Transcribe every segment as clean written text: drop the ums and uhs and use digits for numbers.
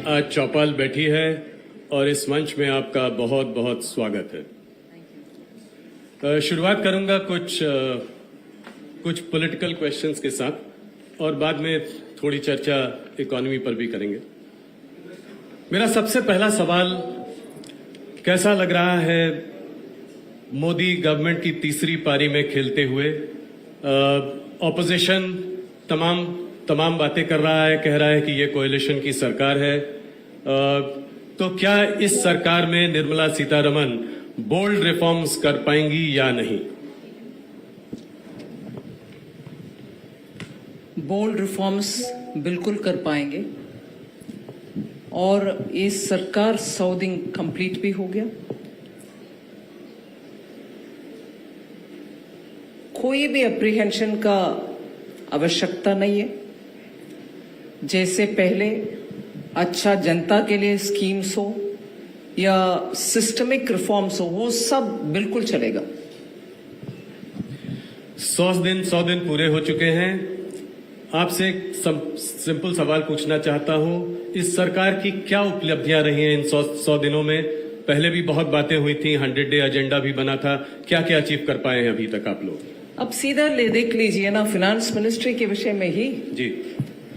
आज चौपाल बैठी है और इस मंच में आपका बहुत बहुत स्वागत है। शुरुआत करूंगा कुछ पॉलिटिकल क्वेश्चंस के साथ और बाद में थोड़ी चर्चा इकोनॉमी पर भी करेंगे। मेरा सबसे पहला सवाल, कैसा लग रहा है मोदी गवर्नमेंट की तीसरी पारी में खेलते हुए? ऑपोजिशन तमाम बातें कर रहा है, कह रहा है कि ये कोएलिशन की सरकार है। तो क्या इस सरकार में निर्मला सीतारमन बोल्ड रिफॉर्म्स कर पाएंगी या नहीं? बोल्ड रिफॉर्म्स बिल्कुल कर पाएंगे और ये सरकार 100 दिन कंप्लीट भी हो गया। कोई भी अप्रीहेंशन का आवश्यकता नहीं है। जैसे पहले अच्छा जनता के लिए स्कीम्स हो या सिस्टमिक रिफॉर्म्स हो, वो सब बिल्कुल चलेगा। 100 दिन पूरे हो चुके हैं। आपसे एक सिंपल सवाल पूछना चाहता हूं, इस सरकार की क्या उपलब्धियां रही हैं इन 100 दिनों में? पहले भी बहुत बातें हुई थी, 100 डे एजेंडा भी बना था, क्या क्या अचीव कर पाए हैं अभी तक आप लोग? अब सीधा देख लीजिए ना, फाइनेंस मिनिस्ट्री के विषय में ही जी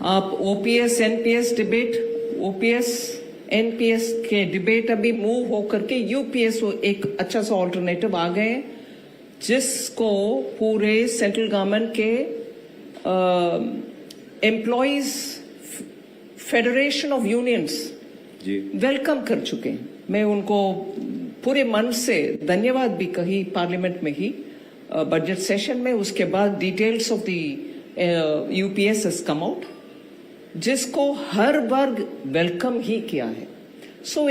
आप OPS NPS debate, OPS NPS के डिबेट अभी मूव होकर के यूपीएस एक अच्छा सा ऑल्टरनेटिव आ गए, जिसको पूरे सेंट्रल गवर्नमेंट के employees federation of unions welcome कर चुके हैं। मैं उनको पूरे मन से धन्यवाद भी कही पार्लियामेंट में ही बजट सेशन में। उसके बाद details of the UPS has come out, जिसको हर वर्ग वेलकम ही किया है। सो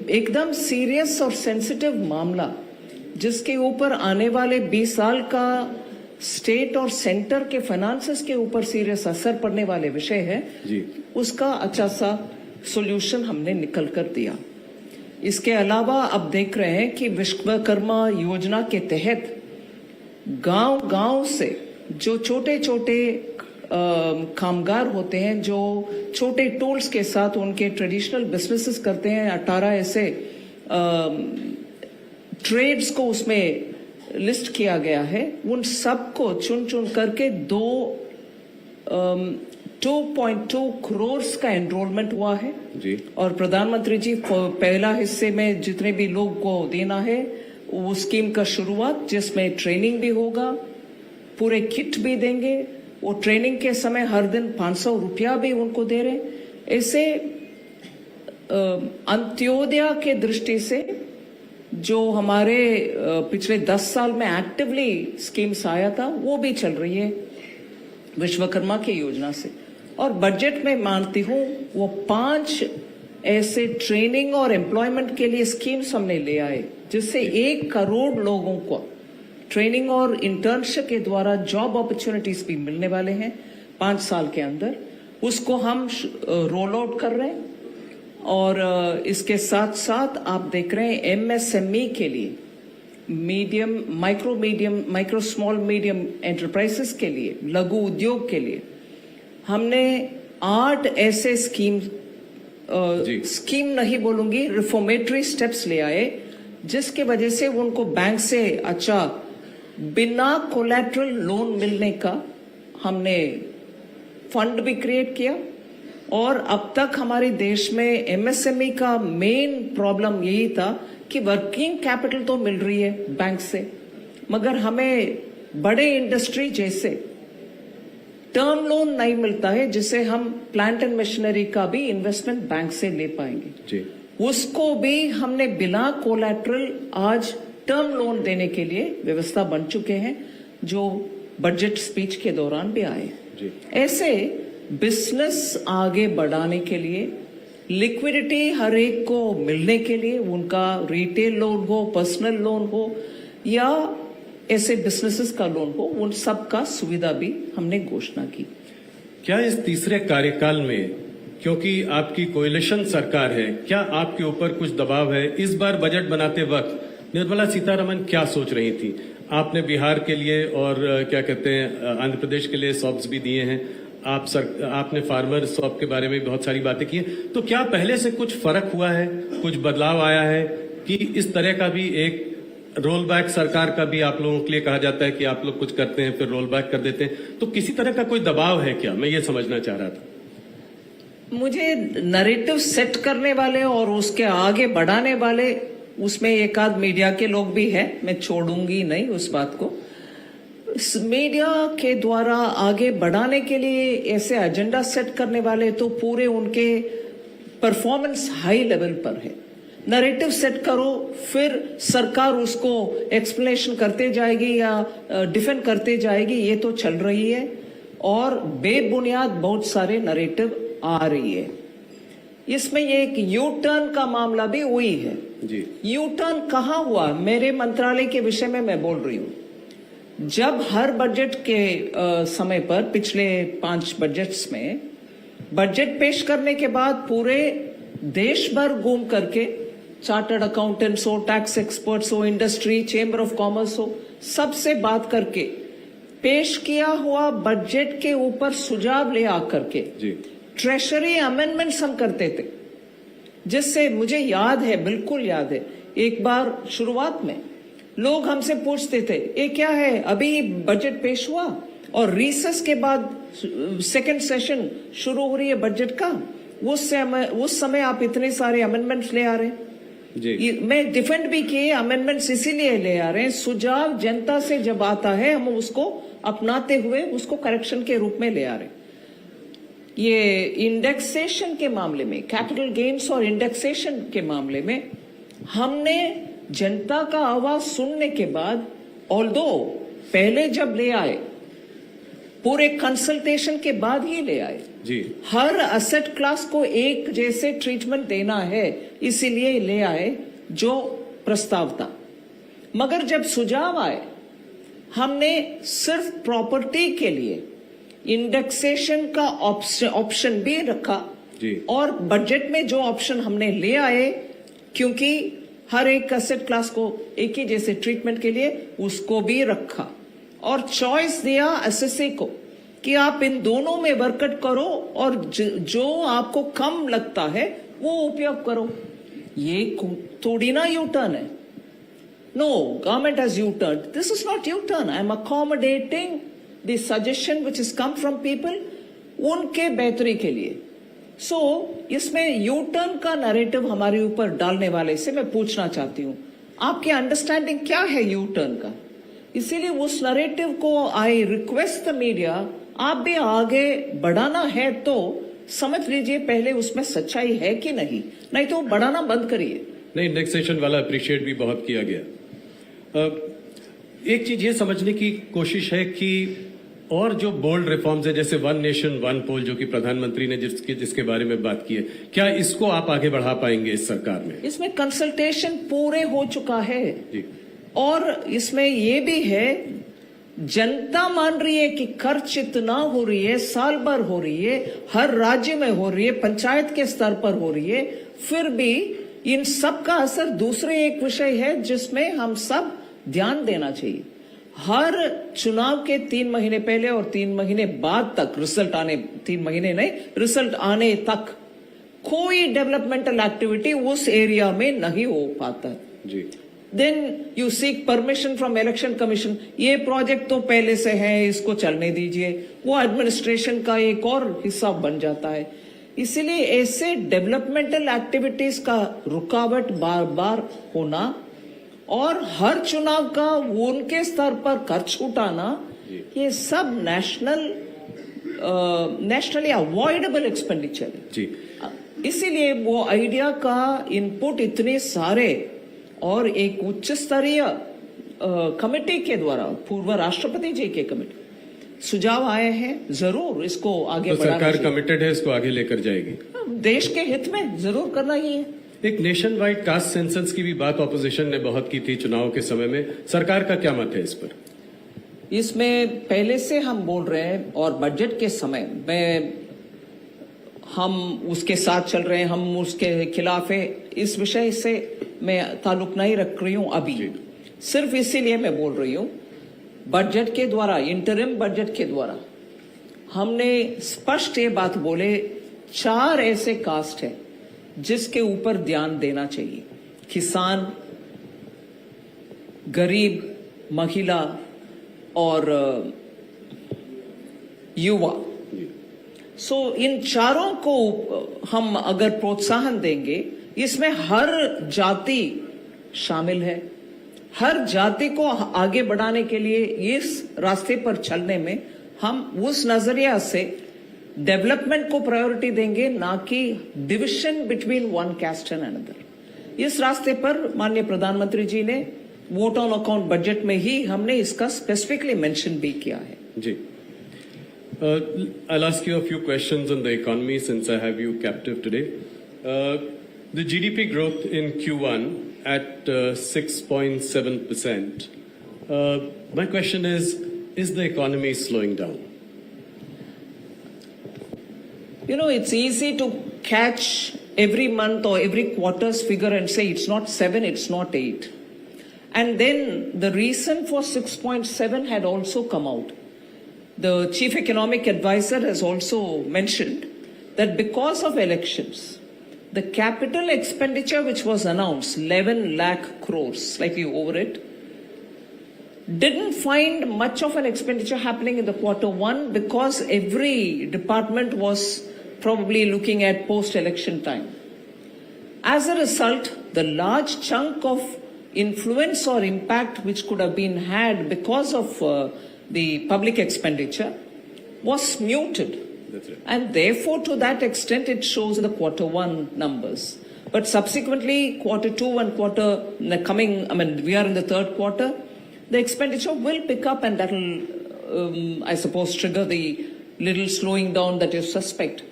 एकदम सीरियस और सेंसिटिव मामला, जिसके ऊपर आने वाले 20 साल का स्टेट और सेंटर के फाइनेंसेस के ऊपर सीरियस असर पड़ने वाले विषय है जी। उसका अच्छा सा सॉल्यूशन हमने निकल कर दिया। इसके अलावा अब देख रहे हैं कि विश्वकर्मा योजना के तहत गांव से जो छोटे छोटे कामगार होते हैं, जो छोटे टूल्स के साथ उनके ट्रेडिशनल बिजनेसेस करते हैं, 18 ऐसे ट्रेड्स को उसमें लिस्ट किया गया है। उन सबको चुन करके 2.2 करोड़ का एनरोलमेंट हुआ है जी। और प्रधानमंत्री जी पहला हिस्से में जितने भी लोग को देना है वो स्कीम का शुरुआत, जिसमें ट्रेनिंग भी होगा, पूरे किट भी देंगे। वो ट्रेनिंग के समय हर दिन 500 रुपया भी उनको दे रहे। ऐसे अंत्योदय के दृष्टि से जो हमारे पिछले 10 साल में एक्टिवली स्कीम्स आया था, वो भी चल रही है विश्वकर्मा की योजना से। और बजट में मानती हूँ वो 5 ऐसे ट्रेनिंग और एम्प्लॉयमेंट के लिए स्कीम्स हमने ले आए, जिससे 1 करोड़ लोगों को ट्रेनिंग और इंटर्नशिप के द्वारा जॉब अपॉर्चुनिटीज भी मिलने वाले हैं 5 साल के अंदर। उसको हम रोल आउट कर रहे हैं। और इसके साथ साथ आप देख रहे हैं एमएसएमई के लिए, माइक्रो स्मॉल मीडियम एंटरप्राइजेस के लिए, लघु उद्योग के लिए हमने 8 ऐसे स्कीम नहीं बोलूंगी, रिफॉर्मेटरी स्टेप्स ले आए, जिसके वजह से उनको बैंक से अच्छा बिना कोलैटरल लोन मिलने का हमने फंड भी क्रिएट किया। और अब तक हमारे देश में एमएसएमई का मेन प्रॉब्लम यही था कि वर्किंग कैपिटल तो मिल रही है बैंक से, मगर हमें बड़े इंडस्ट्री जैसे टर्म लोन नहीं मिलता है, जिसे हम प्लांट एंड मशीनरी का भी इन्वेस्टमेंट बैंक से ले पाएंगे जी। उसको भी हमने बिना कोलैटरल आज टर्म लोन देने के लिए व्यवस्था बन चुके हैं, जो बजट स्पीच के दौरान भी आए जी। ऐसे बिजनेस आगे बढ़ाने के लिए, लिक्विडिटी हर एक को मिलने के लिए, उनका रिटेल लोन हो, पर्सनल लोन हो या ऐसे बिजनेसेस का लोन हो, उन सब का सुविधा भी हमने घोषणा की। क्या इस तीसरे कार्यकाल में, क्योंकि आपकी कोएलिशन सरकार है, क्या आपके ऊपर कुछ दबाव है? इस बार बजट बनाते वक्त निर्मला सीतारमन क्या सोच रही थी? आपने बिहार के लिए और क्या कहते हैं आंध्र प्रदेश के लिए सॉब्स भी दिए हैं, आपने फार्मर शॉप के बारे में बहुत सारी बातें की है, तो क्या पहले से कुछ फर्क हुआ है, कुछ बदलाव आया है कि इस तरह का भी एक रोल बैक सरकार का भी आप लोगों के लिए कहा जाता है कि आप लोग कुछ करते हैं फिर रोल बैक कर देते हैं, तो किसी तरह का कोई दबाव है क्या? मैं ये समझना चाह रहा था। मुझे नैरेटिव सेट करने वाले और उसके आगे बढ़ाने वाले, उसमें एक आध मीडिया के लोग भी हैं, मैं छोड़ूंगी नहीं उस बात को। मीडिया के द्वारा आगे बढ़ाने के लिए ऐसे एजेंडा सेट करने वाले तो पूरे उनके परफॉर्मेंस हाई लेवल पर है। नैरेटिव सेट करो, फिर सरकार उसको एक्सप्लेनेशन करते जाएगी या डिफेंड करते जाएगी, ये तो चल रही है। और बेबुनियाद बहुत सारे नैरेटिव आ रही है। इसमें एक यू टर्न का मामला भी हुई है जी। यू टर्न कहाँ हुआ? मेरे मंत्रालय के विषय में मैं बोल रही हूँ। जब हर बजट के समय पर पिछले 5 बजट्स में बजट पेश करने के बाद पूरे देश भर घूम करके चार्टर्ड अकाउंटेंट्स हो, टैक्स एक्सपर्ट्स हो, इंडस्ट्री, चेंबर ऑफ कॉमर्स हो, सबसे बात करके पेश किया हुआ बजट के ऊपर सुझाव ले आकर के ट्रेशरी अमेंडमेंट्स हम करते थे, जिससे मुझे याद है, बिल्कुल याद है, एक बार शुरुआत में लोग हमसे पूछते थे ये क्या है, अभी बजट पेश हुआ और रिसेस के बाद सेकंड सेशन शुरू हो रही है बजट का, उस समय आप इतने सारे अमेंडमेंट्स ले आ रहे हैं। मैं डिफेंड भी किए, अमेंडमेंट्स इसीलिए ले आ रहे हैं, सुझाव जनता से जब आता है हम उसको अपनाते हुए उसको करेक्शन के रूप में ले आ रहे हैं। ये इंडेक्सेशन के मामले में, कैपिटल गेन्स और इंडेक्सेशन के मामले में हमने जनता का आवाज सुनने के बाद, ऑल्दो पहले जब ले आए पूरे कंसल्टेशन के बाद ही ले आए जी, हर असेट क्लास को एक जैसे ट्रीटमेंट देना है इसीलिए ले आए जो प्रस्ताव था। मगर जब सुझाव आए, हमने सिर्फ प्रॉपर्टी के लिए इंडेक्सेशन का ऑप्शन भी रखा जी। और बजट में जो ऑप्शन हमने ले आए, क्योंकि हर एक एसेट क्लास को एक ही जैसे ट्रीटमेंट के लिए उसको भी रखा और चॉइस दिया एसएससी को कि आप इन दोनों में वर्कआउट करो और जो आपको कम लगता है वो उपयोग करो। ये थोड़ी ना यू टर्न है। No, government has U turn, this is not U turn, I am accommodating the suggestion which is come from people, उनके बेहतरी के लिए। सो इसमें यू टर्न का नैरेटिव हमारे ऊपर डालने वाले से मैं पूछना चाहती हूँ, आपकी अंडरस्टैंडिंग क्या है यू टर्न का? इसीलिए उस नैरेटिव को आई रिक्वेस्ट द मीडिया, आप भी आगे बढ़ाना है तो समझ लीजिए पहले उसमें सच्चाई है कि नहीं तो बढ़ाना बंद करिए। नहीं, इंडेक्सेशन वाला अप्रिशिएट भी बहुत किया गया। एक चीज ये समझने की कोशिश है कि और जो बोल्ड रिफॉर्म्स है, जैसे वन नेशन वन पोल जो कि प्रधानमंत्री ने जिसके बारे में बात की है, क्या इसको आप आगे बढ़ा पाएंगे इस सरकार में? इसमें कंसल्टेशन पूरे हो चुका है जी। और इसमें ये भी है, जनता मान रही है कि खर्च इतना हो रही है, साल भर हो रही है, हर राज्य में हो रही है, पंचायत के स्तर पर हो रही है, फिर भी इन सब का असर दूसरे एक विषय है जिसमें हम सब ध्यान देना चाहिए। हर चुनाव के 3 महीने पहले और 3 महीने बाद तक रिजल्ट आने, 3 महीने नहीं, रिजल्ट आने तक कोई डेवलपमेंटल एक्टिविटी उस एरिया में नहीं हो पाता जी। Then you seek permission from election commission, ये प्रोजेक्ट तो पहले से है, इसको चलने दीजिए, वो एडमिनिस्ट्रेशन का एक और हिस्सा बन जाता है। इसीलिए ऐसे डेवलपमेंटल एक्टिविटीज का रुकावट बार बार होना और हर चुनाव का उनके स्तर पर खर्च उठाना, ये सब नेशनली अवॉइडेबल एक्सपेंडिचर है जी। इसीलिए वो आइडिया का इनपुट इतने सारे और एक उच्च स्तरीय कमेटी के द्वारा, पूर्व राष्ट्रपति जी के कमेटी सुझाव आए हैं, जरूर इसको आगे तो सरकार कमिटेड है, इसको आगे लेकर जाएगी। देश के हित में जरूर करना ही है। एक नेशन वाइड कास्ट सेंसस की भी बात ऑपोजिशन ने बहुत की थी चुनाव के समय में, सरकार का क्या मत है इस पर? इसमें पहले से हम बोल रहे हैं और बजट के समय में हम उसके साथ चल रहे हैं, हम उसके खिलाफ है, इस विषय से मैं ताल्लुक नहीं रख रही हूं अभी। सिर्फ इसीलिए मैं बोल रही हूं, बजट के द्वारा, इंटरिम बजट के द्वारा हमने स्पष्ट ये बात बोले 4 ऐसे कास्ट है जिसके ऊपर ध्यान देना चाहिए, किसान, गरीब, महिला और युवा। सो इन चारों को हम अगर प्रोत्साहन देंगे, इसमें हर जाति शामिल है। हर जाति को आगे बढ़ाने के लिए इस रास्ते पर चलने में हम उस नजरिया से डेवलपमेंट को प्रायोरिटी देंगे, ना कि division between one cast and another. इस रास्ते पर माननीय प्रधानमंत्री जी ने वोट ऑन अकाउंट बजट में ही हमने इसका स्पेसिफिकली मेंशन भी किया है। जी, I'll ask you a few questions on the economy since I have you captive today. The GDP growth in Q1 at 6.7%. My question is the economy slowing down? You know, it's easy to catch every month or every quarter's figure and say it's not 7, it's not 8. And then the reason for 6.7 had also come out. The chief economic advisor has also mentioned that because of elections, the capital expenditure which was announced, 11 lakh crores, slightly over it, didn't find much of an expenditure happening in the Q1 because every department was probably looking at post-election time. As a result, the large chunk of influence or impact which could have been had because of the public expenditure was muted. That's right. And therefore, to that extent, it shows the Q1 numbers. But subsequently, Q2 and we are in the third quarter, the expenditure will pick up and that will, I suppose, trigger the little slowing down that you suspect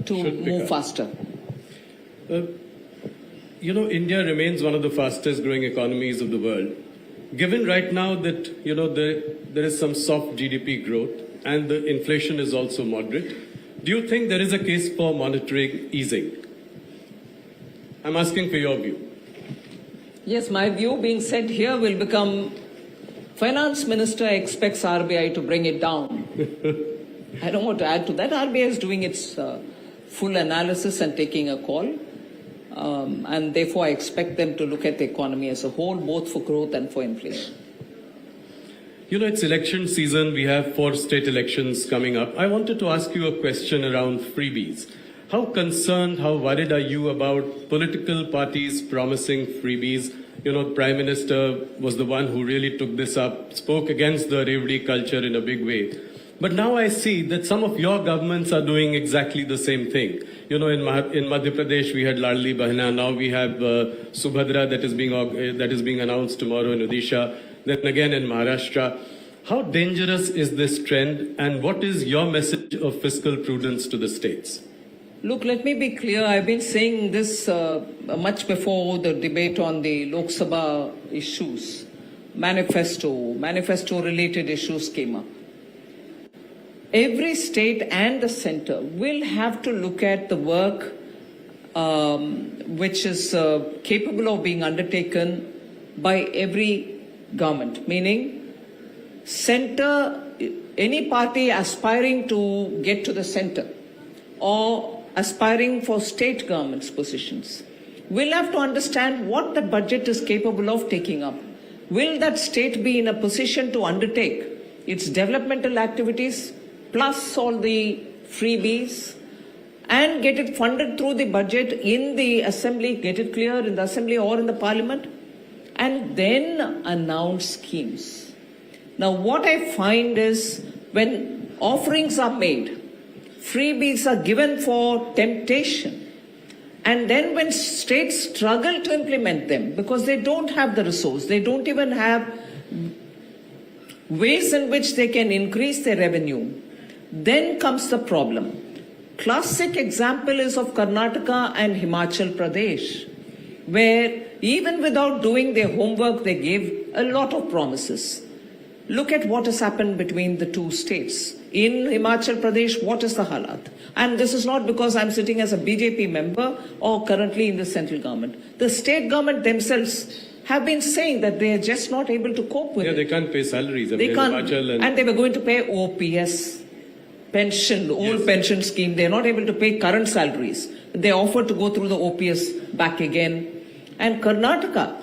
to move faster. You know, India remains one of the fastest growing economies of the world. Given right now that, you know, there is some soft GDP growth and the inflation is also moderate, do you think there is a case for monetary easing? I'm asking for your view. Yes, my view being said here will become Finance Minister expects RBI to bring it down. I don't want to add to that. RBI is doing its full analysis and taking a call. And therefore, I expect them to look at the economy as a whole, both for growth and for inflation. You know, it's election season. We have 4 state elections coming up. I wanted to ask you a question around freebies. How concerned, how worried are you about political parties promising freebies? You know, the Prime Minister was the one who really took this up, spoke against the Revdi culture in a big way. But now I see that some of your governments are doing exactly the same thing. You know, in Madhya Pradesh, we had Ladli Bahna. Now we have Subhadra that is being announced tomorrow in Odisha. Then again in Maharashtra. How dangerous is this trend? And what is your message of fiscal prudence to the states? Look, let me be clear. I've been saying this much before the debate on the Lok Sabha issues. Manifesto-related issues came up. Every state and the center will have to look at the work which is capable of being undertaken by every government, meaning center, any party aspiring to get to the center or aspiring for state government's positions will have to understand what the budget is capable of taking up. Will that state be in a position to undertake its developmental activities plus all the freebies and get it funded through the budget in the assembly, get it clear in the assembly or in the parliament, and then announce schemes. Now what I find is when offerings are made, freebies are given for temptation, and then when states struggle to implement them because they don't have the resource, they don't even have ways in which they can increase their revenue, then comes the problem. Classic example is of Karnataka and Himachal Pradesh, where even without doing their homework, they gave a lot of promises. Look at what has happened between the two states. In Himachal Pradesh, what is the halat? And this is not because I'm sitting as a BJP member or currently in the central government. The state government themselves have been saying that they are just not able to cope with it. Yeah, they can't pay salaries. They can't. And they were going to pay OPS. pension, the old Yes. pension scheme. They're not able to pay current salaries. They offer to go through the OPS back again. And Karnataka,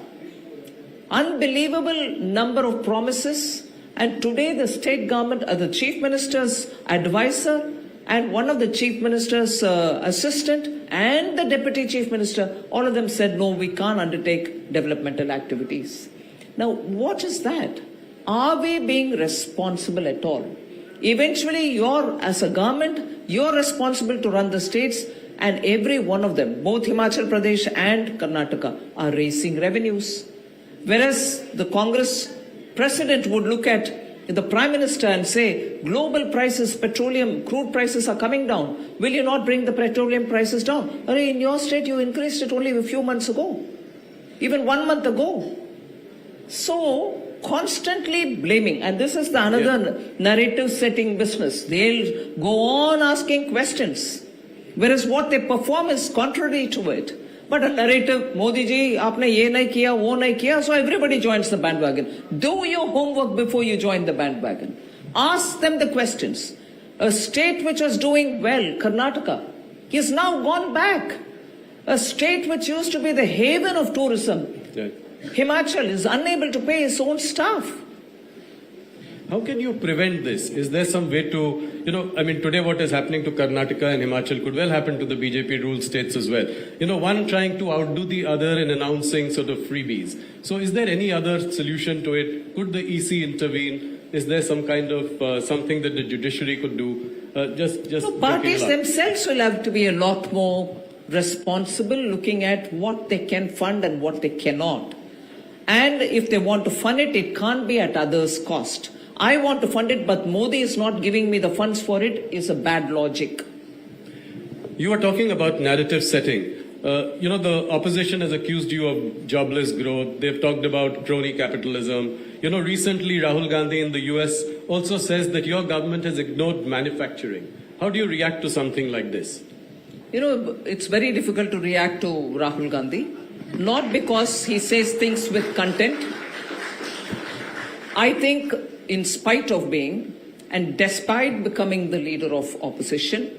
unbelievable number of promises. And today the state government, the chief minister's advisor and one of the chief minister's assistant and the deputy chief minister, all of them said, no, we can't undertake developmental activities. Now, what is that? Are we being responsible at all? Eventually, as a government, you're responsible to run the states, and every one of them, both Himachal Pradesh and Karnataka, are raising revenues. Whereas the Congress president would look at the prime minister and say, global prices, petroleum, crude prices are coming down. Will you not bring the petroleum prices down? In your state, you increased it only a few months ago, even 1 month ago. So, constantly blaming, and this is the another narrative setting business. They'll go on asking questions, whereas what they perform is contrary to it. But a narrative, Modi ji, aapne ye nahi kiya, wo nahi kiya, so everybody joins the bandwagon. Do your homework before you join the bandwagon. Ask them the questions. A state which was doing well, Karnataka, is now gone back. A state which used to be the haven of tourism, Himachal, is unable to pay its own staff. How can you prevent this? Is there some way to, today what is happening to Karnataka and Himachal could well happen to the BJP ruled states as well. One trying to outdo the other in announcing sort of freebies. So is there any other solution to it? Could the EC intervene? Is there some kind of something that the judiciary could do? Parties themselves will have to be a lot more responsible, looking at what they can fund and what they cannot. And if they want to fund it, it can't be at others' cost. I want to fund it, but Modi is not giving me the funds for it, is a bad logic. You are talking about narrative setting. The opposition has accused you of jobless growth. They've talked about crony capitalism. Recently Rahul Gandhi in the US also says that your government has ignored manufacturing. How do you react to something like this? It's very difficult to react to Rahul Gandhi, not because he says things with content. I think in spite of being and despite becoming the leader of opposition,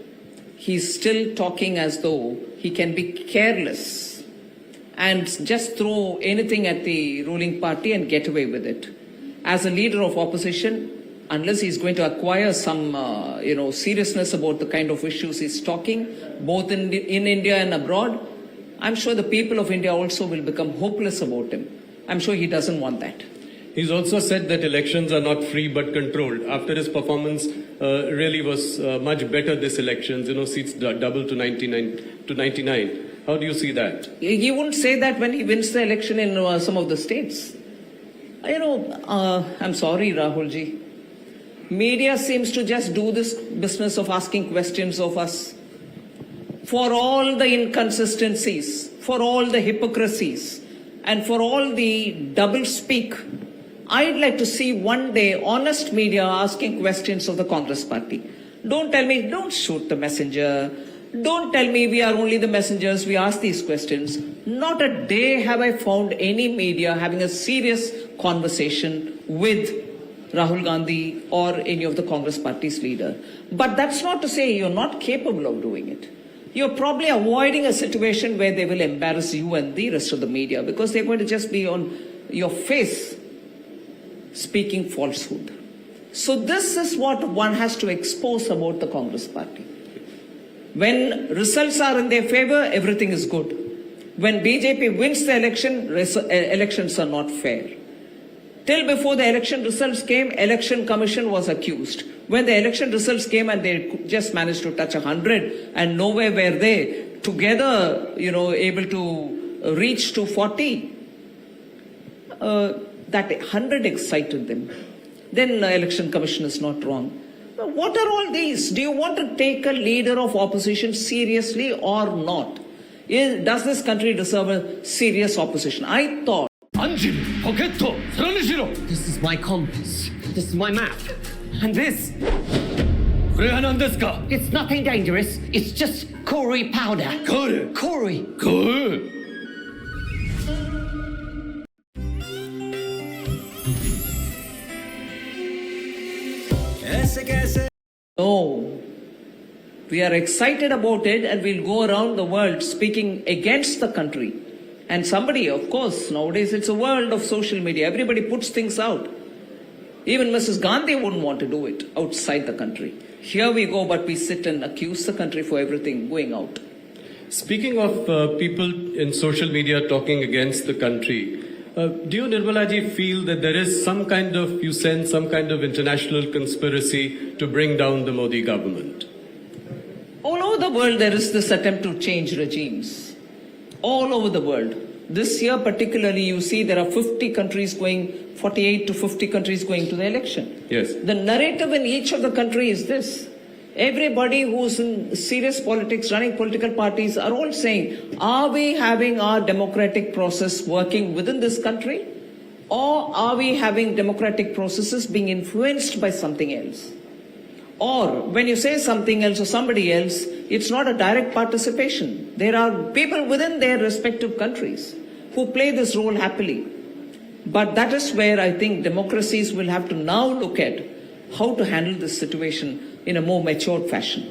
he's still talking as though he can be careless and just throw anything at the ruling party and get away with it. As a leader of opposition, unless he's going to acquire some, seriousness about the kind of issues he's talking, both in India and abroad, I'm sure the people of India also will become hopeless about him. I'm sure he doesn't want that. He's also said that elections are not free but controlled. After his performance really was much better this elections, seats doubled to 99. How do you see that? He wouldn't say that when he wins the election in some of the states. I'm sorry, Rahul ji. Media seems to just do this business of asking questions of us. For all the inconsistencies, for all the hypocrisies, and for all the double-speak, I'd like to see one day honest media asking questions of the Congress party. Don't tell me, don't shoot the messenger. Don't tell me we are only the messengers, we ask these questions. Not a day have I found any media having a serious conversation with Rahul Gandhi or any of the Congress party's leader. But that's not to say you're not capable of doing it. You're probably avoiding a situation where they will embarrass you and the rest of the media because they're going to just be on your face speaking falsehood. So this is what one has to expose about the Congress party. When results are in their favor, everything is good. When BJP wins the election, elections are not fair. Till before the election results came, Election Commission was accused. When the election results came and they just managed to touch 100 and nowhere were they together, able to reach to 40, that 100 excited them. Then the Election Commission is not wrong. Now, what are all these? Do you want to take a leader of opposition seriously or not? Does this country deserve a serious opposition? I thought. This is my compass. This is my map. And this. It's nothing dangerous. It's just Kori powder. Kori. No, We are excited about it and we'll go around the world speaking against the country. And somebody, of course, nowadays it's a world of social media. Everybody puts things out. Even Mrs. Gandhi wouldn't want to do it outside the country. Here we go, but we sit and accuse the country for everything going out. Speaking of people in social media talking against the country, do you, Nirmalaji, feel that there is some kind of, you sense some kind of international conspiracy to bring down the Modi government? All over the world, there is this attempt to change regimes. All over the world. This year particularly, you see there are 50 countries going, 48 to 50 countries going to the election. Yes. The narrative in each of the country is this. Everybody who's in serious politics, running political parties, are all saying, are we having our democratic process working within this country? Or are we having democratic processes being influenced by something else? Or when you say something else or somebody else, it's not a direct participation. There are people within their respective countries who play this role happily. But that is where I think democracies will have to now look at how to handle this situation in a more matured fashion.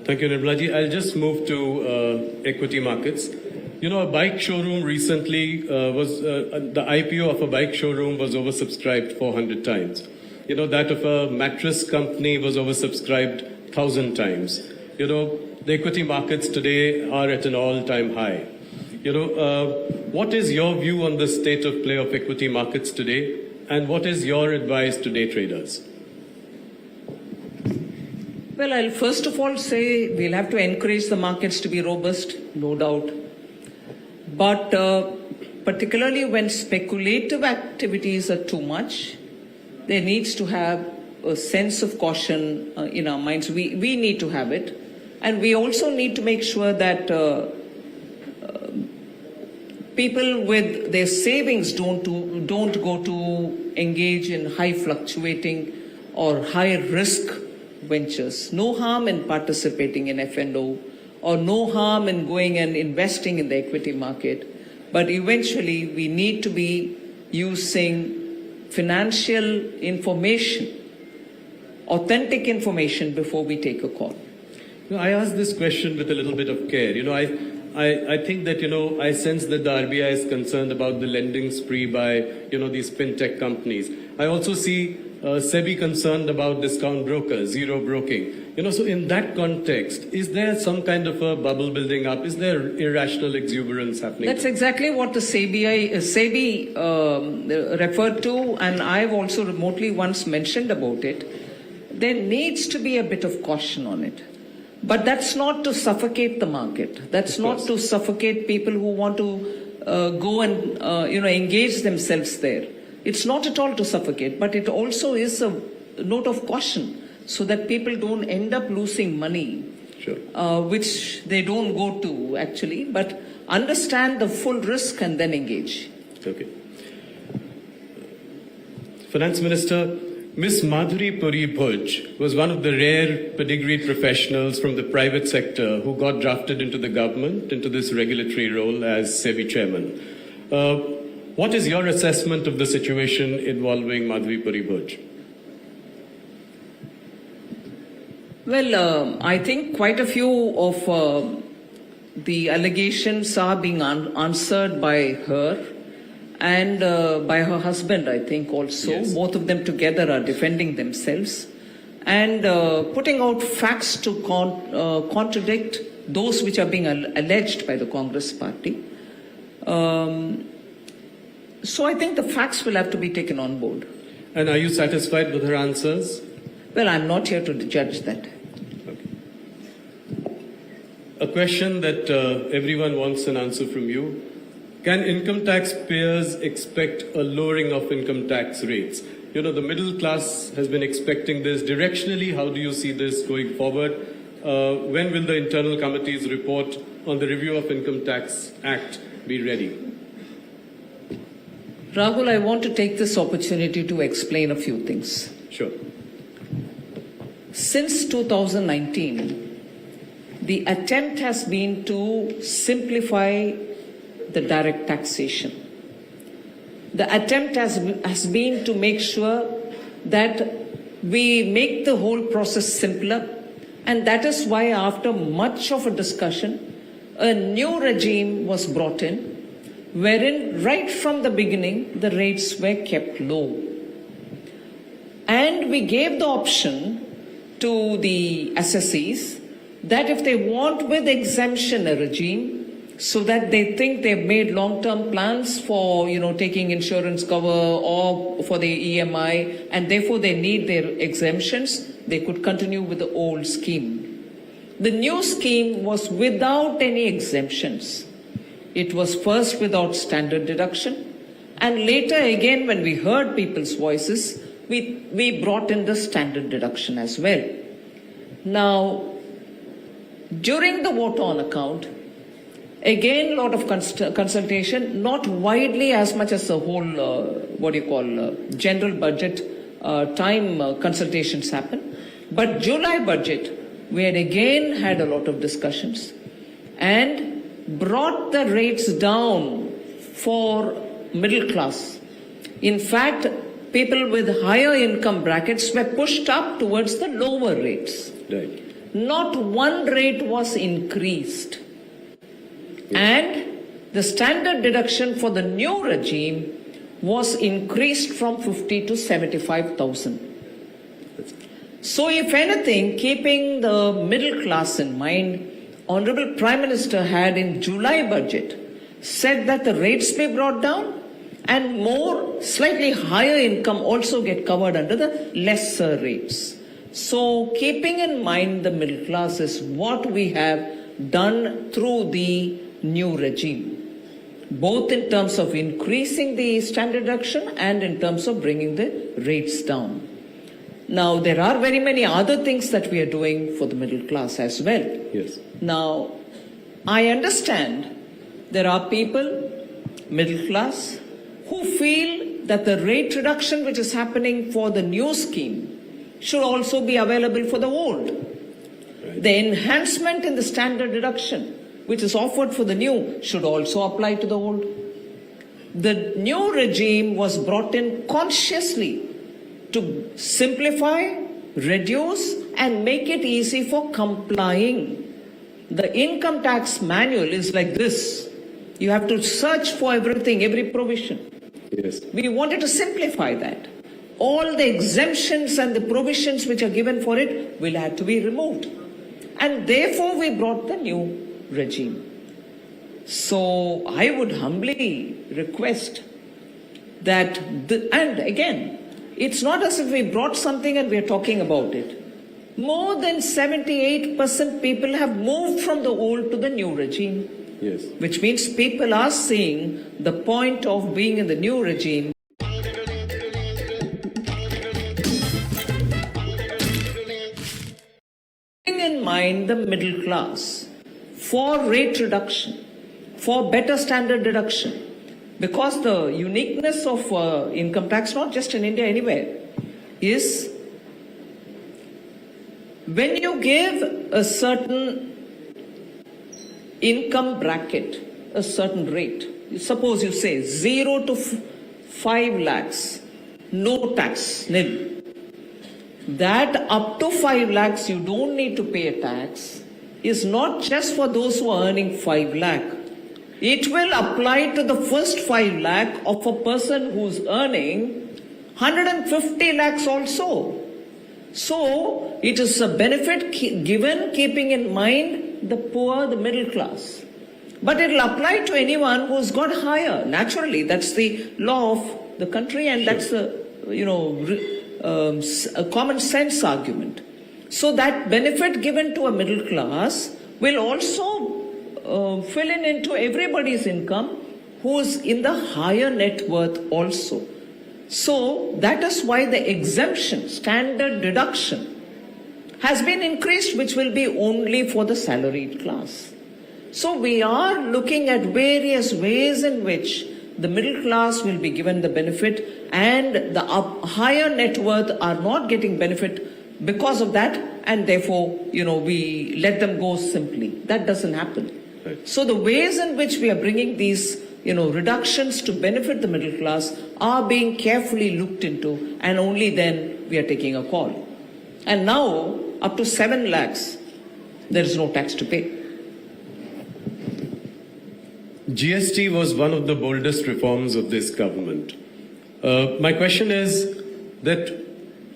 Thank you, Nirmalaji. I'll just move to equity markets. You know, a bike showroom recently the IPO of a bike showroom was oversubscribed 400 times. You know, that of a mattress company was oversubscribed 1,000 times. You know, the equity markets today are at an all-time high. You know, what is your view on the state of play of equity markets today, and what is your advice to day traders? Well, I'll first of all say we'll have to encourage the markets to be robust, no doubt. But particularly when speculative activities are too much, there needs to have a sense of caution in our minds. We need to have it. And we also need to make sure that people with their savings don't go to engage in high fluctuating or high risk ventures. No harm in participating in F&O or no harm in going and investing in the equity market. But eventually we need to be using financial information, authentic information before we take a call. You know, I asked this question with a little bit of care. You know, I think that, you know, I sense that the RBI is concerned about the lending spree by, you know, these fintech companies. I also see SEBI concerned about discount brokers, zero broking. You know, so in that context, is there some kind of a bubble building up? Is there irrational exuberance happening? That's exactly what the SEBI referred to, and I've also remotely once mentioned about it. There needs to be a bit of caution on it. But that's not to suffocate the market. That's not to suffocate people who want to go and engage themselves there. It's not at all to suffocate, but it also is a note of caution so that people don't end up losing money, which they don't go to actually, but understand the full risk and then engage. Okay. Finance Minister, Ms. Madhuri Puri Bhuj was one of the rare pedigreed professionals from the private sector who got drafted into the government, into this regulatory role as SEBI chairman. What is your assessment of the situation involving Madhuri Puri Bhuj? Well, I think quite a few of the allegations are being answered by her and by her husband, I think also. Yes. Both of them together are defending themselves and putting out facts to contradict those which are being alleged by the Congress party. So I think the facts will have to be taken on board. And are you satisfied with her answers? Well, I'm not here to judge that. Okay. A question that everyone wants an answer from you. Can income tax payers expect a lowering of income tax rates? You know, the middle class has been expecting this. Directionally, how do you see this going forward? When will the internal committee's report on the review of Income Tax Act be ready? Rahul, I want to take this opportunity to explain a few things. Sure. Since 2019, the attempt has been to simplify the direct taxation. The attempt has been to make sure that we make the whole process simpler, And that is why after much of a discussion, a new regime was brought in, wherein right from the beginning, the rates were kept low. And we gave the option to the assessees that if they want with exemption a regime, so that they think they've made long-term plans for, taking insurance cover or for the EMI, and therefore they need their exemptions, they could continue with the old scheme. The new scheme was without any exemptions. It was first without standard deduction, and later again when we heard people's voices, we brought in the standard deduction as well. Now, during the vote on account, again, a lot of consultation, not widely as much as the whole, general budget time consultations happen. But July budget, we had again had a lot of discussions and brought the rates down for middle class. In fact, people with higher income brackets were pushed up towards the lower rates. Right. Not one rate was increased. And the standard deduction for the new regime was increased from 50 to 75,000. So if anything, keeping the middle class in mind, Honorable Prime Minister had in July budget said that the rates be brought down and more slightly higher income also get covered under the lesser rates. So keeping in mind the middle class is what we have done through the new regime, both in terms of increasing the standard deduction and in terms of bringing the rates down. Now, there are very many other things that we are doing for the middle class as well. Yes. Now, I understand there are people, middle class, who feel that the rate reduction which is happening for the new scheme should also be available for the old. Right. The enhancement in the standard deduction which is offered for the new should also apply to the old. The new regime was brought in consciously to simplify, reduce, and make it easy for complying. The income tax manual is like this. You have to search for everything, every provision. Yes. We wanted to simplify that. All the exemptions and the provisions which are given for it will have to be removed. And therefore we brought the new regime. So I would humbly request that, and again, it's not as if we brought something and we're talking about it. More than 78% people have moved from the old to the new regime. Yes. Which means people are seeing the point of being in the new regime. Keeping in mind the middle class for rate reduction, for better standard deduction, because the uniqueness of income tax, not just in India, anywhere, is when you give a certain income bracket, a certain rate, suppose you say 0 to 5 lakhs, no tax, nil. That up to 5 lakhs you don't need to pay a tax is not just for those who are earning 5 lakh. It will apply to the first 5 lakh of a person who's earning 150 lakhs also. So it is a benefit given keeping in mind the poor, the middle class. But it will apply to anyone who's got higher. Naturally, that's the law of the country, and that's a common sense argument. So that benefit given to a middle class will also fill in into everybody's income who's in the higher net worth also. So that is why the exemption, standard deduction, has been increased, which will be only for the salaried class. So we are looking at various ways in which the middle class will be given the benefit and the higher net worth are not getting benefit because of that, and therefore, we let them go simply. That doesn't happen. Right. So the ways in which we are bringing these reductions to benefit the middle class are being carefully looked into, and only then we are taking a call. And now up to 7 lakhs, there is no tax to pay. GST was one of the boldest reforms of this government. My question is that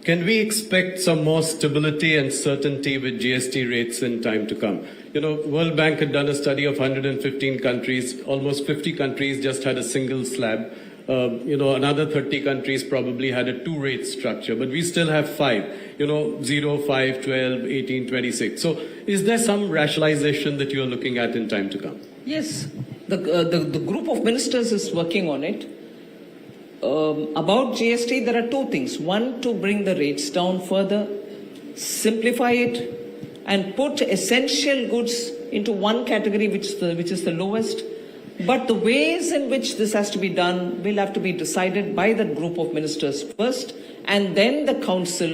can we expect some more stability and certainty with GST rates in time to come? You know, World Bank had done a study of 115 countries. Almost 50 countries just had a single slab. Another 30 countries probably had a 2-rate structure, but we still have 5, 0, 5, 12, 18, 26. So is there some rationalization that you're looking at in time to come? Yes, the group of ministers is working on it. About GST, there are 2 things. One, to bring the rates down further, simplify it, and put essential goods into one category, which is the lowest. But the ways in which this has to be done will have to be decided by the group of ministers first, and then the council,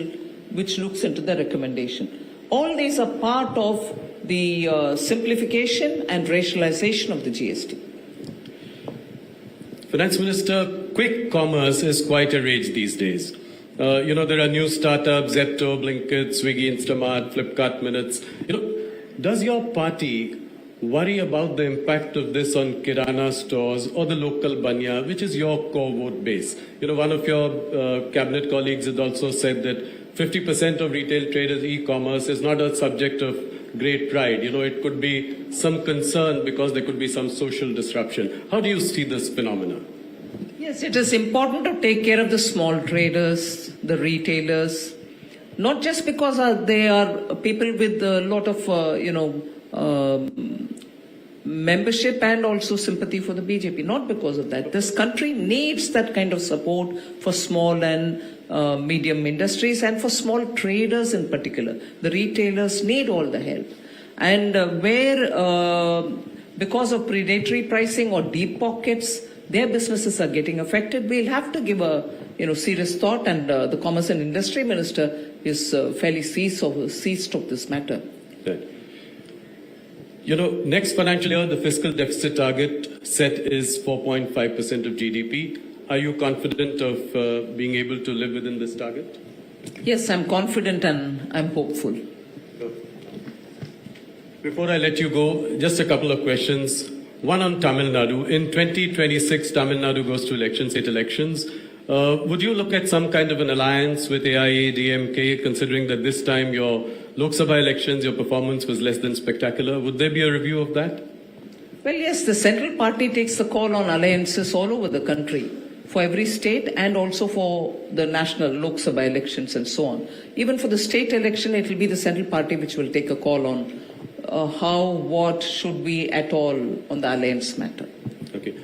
which looks into the recommendation. All these are part of the simplification and rationalization of the GST. Finance Minister, quick commerce is quite a rage these days. There are new startups, Zepto, Blinkit, Swiggy, Instamart, Flipkart Minutes. Does your party worry about the impact of this on Kirana stores or the local banya, which is your core vote base? One of your cabinet colleagues has also said that 50% of retail traders e-commerce is not a subject of great pride. It could be some concern because there could be some social disruption. How do you see this phenomenon? Yes, it is important to take care of the small traders, the retailers, not just because they are people with a lot of, membership and also sympathy for the BJP. Not because of that. This country needs that kind of support for small and medium industries and for small traders in particular. The retailers need all the help. And because of predatory pricing or deep pockets, their businesses are getting affected, we'll have to give a serious thought, and the Commerce and Industry Minister is fairly seized of this matter. Right. Next financial year, the fiscal deficit target set is 4.5% of GDP. Are you confident of being able to live within this target? Yes, I'm confident and I'm hopeful. Before I let you go, just a couple of questions. One on Tamil Nadu. In 2026, Tamil Nadu goes to state elections. Would you look at some kind of an alliance with AIA, DMK, considering that this time your Lok Sabha elections, your performance was less than spectacular? Would there be a review of that? Well, yes, the central party takes the call on alliances all over the country, for every state and also for the national Lok Sabha elections and so on. Even for the state election, it will be the central party which will take a call on what should we at all on the alliance matter. Okay.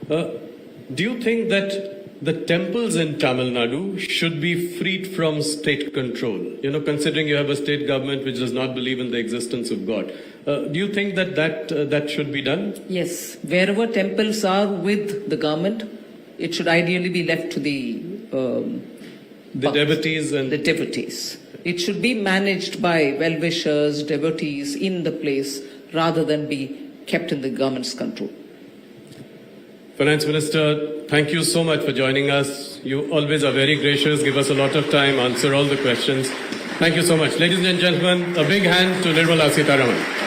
Do you think that the temples in Tamil Nadu should be freed from state control? Considering you have a state government which does not believe in the existence of God. Do you think that should be done? Yes. Wherever temples are with the government, it should ideally be left to the devotees and the devotees. It should be managed by well-wishers, devotees in the place, rather than be kept in the government's control. Finance Minister, thank you so much for joining us. You always are very gracious, give us a lot of time, answer all the questions. Thank you so much. Ladies and gentlemen, a big hand to Nirmala Sitharaman.